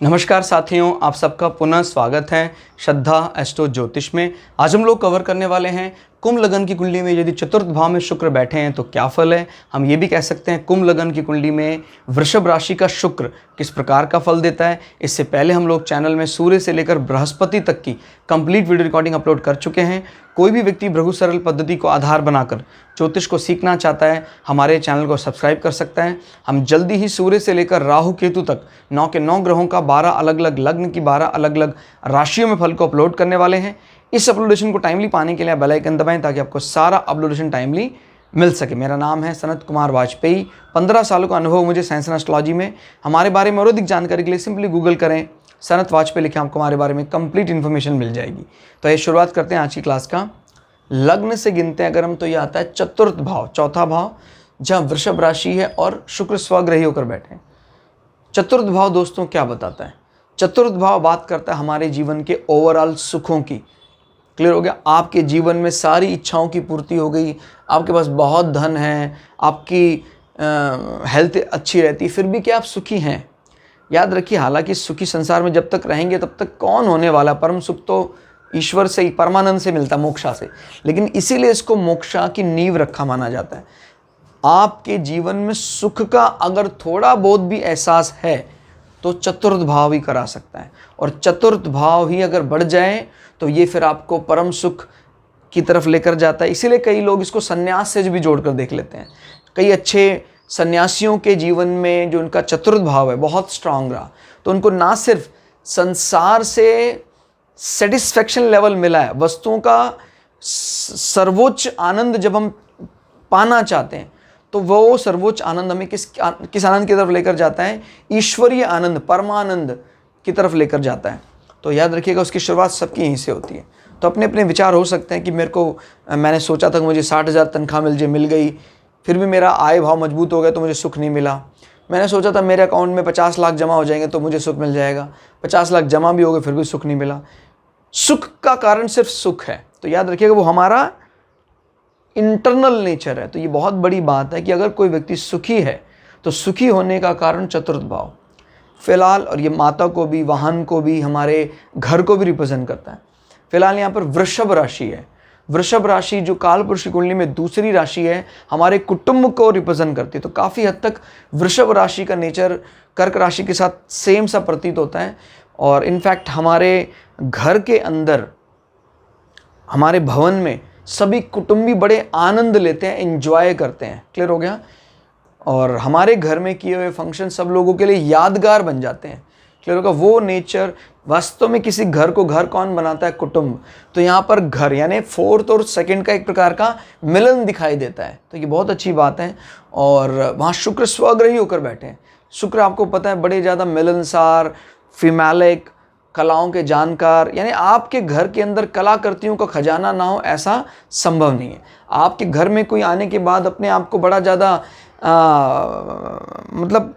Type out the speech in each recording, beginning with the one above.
नमस्कार साथियों, आप सबका पुनः स्वागत है श्रद्धा एस्ट्रो ज्योतिष में। आज हम लोग कवर करने वाले हैं कुंभ लगन की कुंडली में यदि चतुर्थ भाव में शुक्र बैठे हैं तो क्या फल है। हम ये भी कह सकते हैं कुंभ लगन की कुंडली में वृषभ राशि का शुक्र किस प्रकार का फल देता है। इससे पहले हम लोग चैनल में सूर्य से लेकर बृहस्पति तक की कंप्लीट वीडियो रिकॉर्डिंग अपलोड कर चुके हैं। कोई भी व्यक्ति भृगु सरल पद्धति को आधार बनाकर ज्योतिष को सीखना चाहता है, हमारे चैनल को सब्सक्राइब कर सकता है। हम जल्दी ही सूर्य से लेकर राहु केतु तक 9 के 9 ग्रहों का 12 अलग अलग लग्न की 12 अलग अलग राशियों में फल को अपलोड करने वाले हैं। इस अपलोडेशन को टाइमली पाने के लिए बेल आइकन दबाएं ताकि आपको सारा अपलोडेशन टाइमली मिल सके। मेरा नाम है सनत कुमार वाजपेयी। 15 सालों का अनुभव मुझे साइंस एंड एस्ट्रोलॉजी में। हमारे बारे में और अधिक जानकारी के लिए सिंपली गूगल करें, सनत वाजपेयी लिखें, आपको हमारे बारे में कंप्लीट इन्फॉर्मेशन मिल जाएगी। तो ये शुरुआत करते हैं आज की क्लास का। लग्न से गिनते हैं अगर हम तो ये आता है चतुर्थ भाव, चौथा भाव, जहाँ वृषभ राशि है और शुक्र स्वग्रही होकर बैठे हैं। चतुर्थ भाव दोस्तों क्या बताता है? चतुर्थ भाव बात करता है हमारे जीवन के ओवरऑल सुखों की। क्लियर हो गया? आपके जीवन में सारी इच्छाओं की पूर्ति हो गई, आपके पास बहुत धन है, आपकी हेल्थ अच्छी रहती, फिर भी क्या आप सुखी हैं? याद रखिए, हालांकि सुखी संसार में जब तक रहेंगे तब तक कौन होने वाला? परम सुख तो ईश्वर से ही, परमानंद से मिलता, मोक्षा से। लेकिन इसीलिए इसको मोक्षा की नींव रखा माना जाता है। आपके जीवन में सुख का अगर थोड़ा बहुत भी एहसास है तो चतुर्थ भाव ही करा सकता है, और चतुर्थ भाव ही अगर बढ़ जाए तो ये फिर आपको परम सुख की तरफ लेकर जाता है। इसीलिए कई लोग इसको संन्यास से भी जोड़कर देख लेते हैं। कई अच्छे सन्यासियों के जीवन में जो उनका चतुर्थ भाव है बहुत स्ट्रांग रहा, तो उनको ना सिर्फ संसार से सेटिस्फेक्शन लेवल मिला है, वस्तुओं का सर्वोच्च आनंद जब हम पाना चाहते हैं तो वो सर्वोच्च आनंद हमें किस आनंद की तरफ लेकर जाता है? ईश्वरीय आनंद, परमानंद की तरफ लेकर जाता है। तो याद रखिएगा, उसकी शुरुआत सबकी यहीं से होती है। तो अपने अपने विचार हो सकते हैं कि मैंने सोचा था कि मुझे 60,000 तनख्वाह मिल गई, फिर भी मेरा आय भाव मजबूत हो गया तो मुझे सुख नहीं मिला। मैंने सोचा था मेरे अकाउंट में 50 लाख जमा हो जाएंगे तो मुझे सुख मिल जाएगा, 50 लाख जमा भी हो गए फिर भी सुख नहीं मिला। सुख का कारण सिर्फ सुख है, तो याद रखिएगा वो हमारा इंटरनल नेचर है। तो ये बहुत बड़ी बात है कि अगर कोई व्यक्ति सुखी है तो सुखी होने का कारण चतुर्थ भाव फिलहाल, और ये माता को भी, वाहन को भी, हमारे घर को भी रिप्रेजेंट करता है। फिलहाल यहाँ पर वृषभ राशि है। वृषभ राशि जो कालपुरुष की कुंडली में दूसरी राशि है, हमारे कुटुंब को रिप्रेजेंट करती है। तो काफ़ी हद तक वृषभ राशि का नेचर कर्क राशि के साथ सेम सा प्रतीत होता है। और इनफैक्ट हमारे घर के अंदर, हमारे भवन में सभी कुटुंबी बड़े आनंद लेते हैं, एंजॉय करते हैं। क्लियर हो गया? और हमारे घर में किए हुए फंक्शन सब लोगों के लिए यादगार बन जाते हैं। क्लियर होगा? वो नेचर वास्तव में किसी घर को घर कौन बनाता है? कुटुंब। तो यहाँ पर घर यानी फोर्थ और सेकंड का एक प्रकार का मिलन दिखाई देता है। तो ये बहुत अच्छी बात है। और वहाँ शुक्र स्वग्रही होकर बैठे हैं। शुक्र आपको पता है बड़े ज़्यादा मिलनसार, फिमैलिक, कलाओं के जानकार, यानी आपके घर के अंदर कलाकृतियों का खजाना ना हो ऐसा संभव नहीं है। आपके घर में कोई आने के बाद अपने आप को बड़ा ज़्यादा मतलब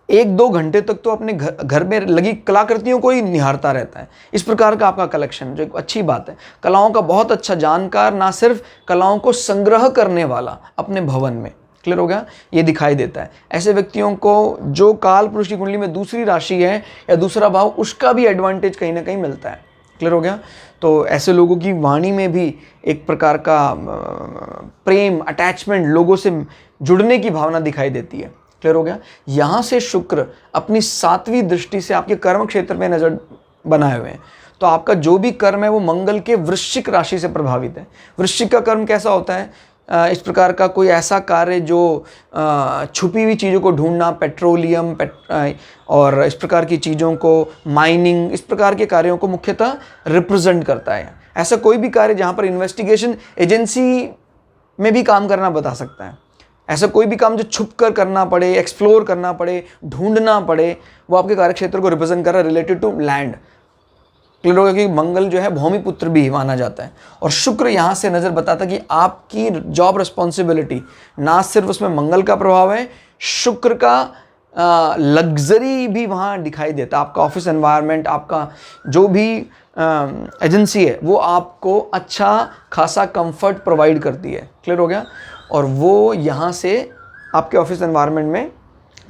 1-2 घंटे तक तो अपने घर में लगी कलाकृतियों को ही निहारता रहता है। इस प्रकार का आपका कलेक्शन, जो एक अच्छी बात है। कलाओं का बहुत अच्छा जानकार, ना सिर्फ कलाओं को संग्रह करने वाला अपने भवन में। क्लियर हो गया? ये दिखाई देता है। ऐसे व्यक्तियों को जो काल पुरुष की कुंडली में दूसरी राशि है या दूसरा भाव, उसका भी एडवांटेज कहीं ना कहीं मिलता है। क्लियर हो गया? तो ऐसे लोगों की वाणी में भी एक प्रकार का प्रेम, अटैचमेंट, लोगों से जुड़ने की भावना दिखाई देती है। क्लियर हो गया? यहाँ से शुक्र अपनी 7वीं दृष्टि से आपके कर्म क्षेत्र में नजर बनाए हुए हैं। तो आपका जो भी कर्म है वो मंगल के वृश्चिक राशि से प्रभावित है। वृश्चिक का कर्म कैसा होता है? इस प्रकार का कोई ऐसा कार्य जो छुपी हुई चीज़ों को ढूंढना, पेट्रोलियम और इस प्रकार की चीज़ों को, माइनिंग, इस प्रकार के कार्यों को मुख्यतः रिप्रेजेंट करता है। ऐसा कोई भी कार्य जहाँ पर इन्वेस्टिगेशन एजेंसी में भी काम करना बता सकता है। ऐसा कोई भी काम जो छुप कर करना पड़े, एक्सप्लोर करना पड़े, ढूंढना पड़े, वो आपके कार्यक्षेत्र को रिप्रेजेंट कर रहा है रिलेटेड टू लैंड। क्लियर होगा कि मंगल जो है भूमिपुत्र भी माना जाता है। और शुक्र यहाँ से नज़र बताता है कि आपकी जॉब रिस्पॉन्सिबिलिटी, ना सिर्फ उसमें मंगल का प्रभाव है, शुक्र का लग्जरी भी वहाँ दिखाई देता है। आपका ऑफिस एनवायरनमेंट, आपका जो भी एजेंसी है वो आपको अच्छा खासा कंफर्ट प्रोवाइड करती है। क्लियर हो गया? और वो यहाँ से आपके ऑफिस एनवायरनमेंट में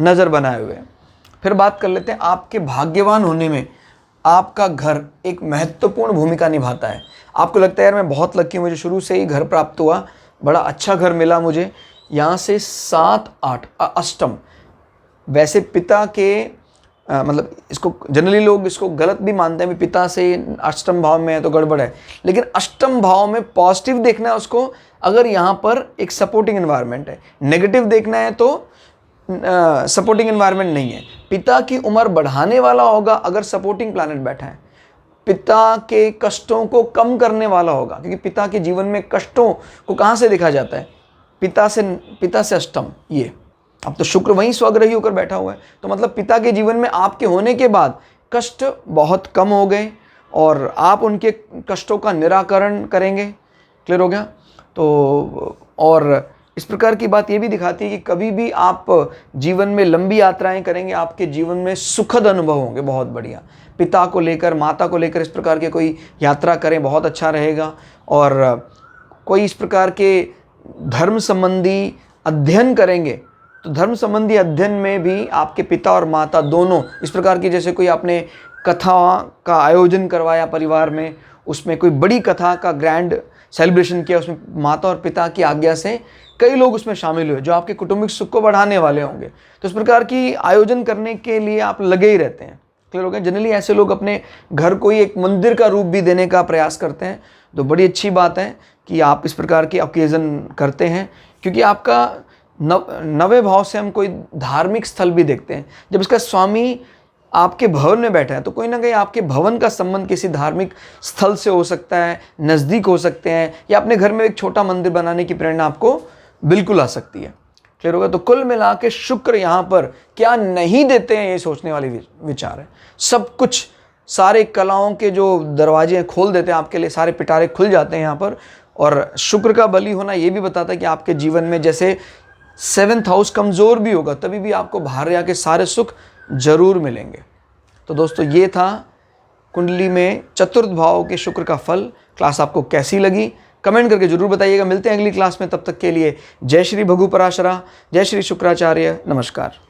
नज़र बनाए हुए हैं। फिर बात कर लेते हैं आपके भाग्यवान होने में आपका घर एक महत्वपूर्ण भूमिका निभाता है। आपको लगता है यार मैं बहुत लकी हूँ, मुझे शुरू से ही घर प्राप्त हुआ, बड़ा अच्छा घर मिला मुझे। यहाँ से 7 8 अष्टम, वैसे पिता के मतलब इसको जनरली लोग इसको गलत भी मानते हैं, पिता से अष्टम भाव में है तो गड़बड़ है, लेकिन अष्टम भाव में पॉजिटिव देखना है उसको अगर यहाँ पर एक सपोर्टिंग एनवायरनमेंट है, नेगेटिव देखना है तो सपोर्टिंग एनवायरनमेंट नहीं है। पिता की उम्र बढ़ाने वाला होगा अगर सपोर्टिंग प्लैनेट बैठा है, पिता के कष्टों को कम करने वाला होगा, क्योंकि पिता के जीवन में कष्टों को कहाँ से देखा जाता है, पिता से अष्टम। ये अब तो शुक्र वहीं स्वग्रही होकर बैठा हुआ है, तो मतलब पिता के जीवन में आपके होने के बाद कष्ट बहुत कम हो गए और आप उनके कष्टों का निराकरण करेंगे। क्लियर हो गया? तो और इस प्रकार की बात ये भी दिखाती है कि कभी भी आप जीवन में लंबी यात्राएं करेंगे, आपके जीवन में सुखद अनुभव होंगे बहुत बढ़िया। पिता को लेकर, माता को लेकर इस प्रकार के कोई यात्रा करें, बहुत अच्छा रहेगा। और कोई इस प्रकार के धर्म संबंधी अध्ययन करेंगे तो धर्म संबंधी अध्ययन में भी आपके पिता और माता दोनों इस प्रकार की, जैसे कोई आपने कथा का आयोजन करवाया परिवार में, उसमें कोई बड़ी कथा का ग्रैंड सेलिब्रेशन किया, उसमें माता और पिता की आज्ञा से कई लोग उसमें शामिल हुए जो आपके कौटुंबिक सुख को बढ़ाने वाले होंगे। तो इस प्रकार की आयोजन करने के लिए आप लगे ही रहते हैं। क्लियर हो गया? जनरली ऐसे लोग अपने घर को ही एक मंदिर का रूप भी देने का प्रयास करते हैं, तो बड़ी अच्छी बात है कि आप इस प्रकार के ओकेज़न करते हैं, क्योंकि आपका नवे भाव से हम कोई धार्मिक स्थल भी देखते हैं। जब इसका स्वामी आपके भवन में बैठा है तो कोई ना कहीं आपके भवन का संबंध किसी धार्मिक स्थल से हो सकता है, नज़दीक हो सकते हैं, या अपने घर में एक छोटा मंदिर बनाने की प्रेरणा आपको बिल्कुल आ सकती है। क्लियर होगा? तो कुल मिला के शुक्र यहाँ पर क्या नहीं देते हैं, ये सोचने वाली विचार है। सब कुछ, सारे कलाओं के जो दरवाजे खोल देते हैं आपके लिए, सारे पिटारे खुल जाते हैं यहाँ पर। और शुक्र का बली होना ये भी बताता है कि आपके जीवन में जैसे 7th हाउस कमज़ोर भी होगा तभी भी आपको भार्या के सारे सुख जरूर मिलेंगे। तो दोस्तों ये था कुंडली में चतुर्थ भाव के शुक्र का फल। क्लास आपको कैसी लगी कमेंट करके जरूर बताइएगा। मिलते हैं अगली क्लास में, तब तक के लिए जय श्री भगु पराशरा, जय श्री शुक्राचार्य, नमस्कार।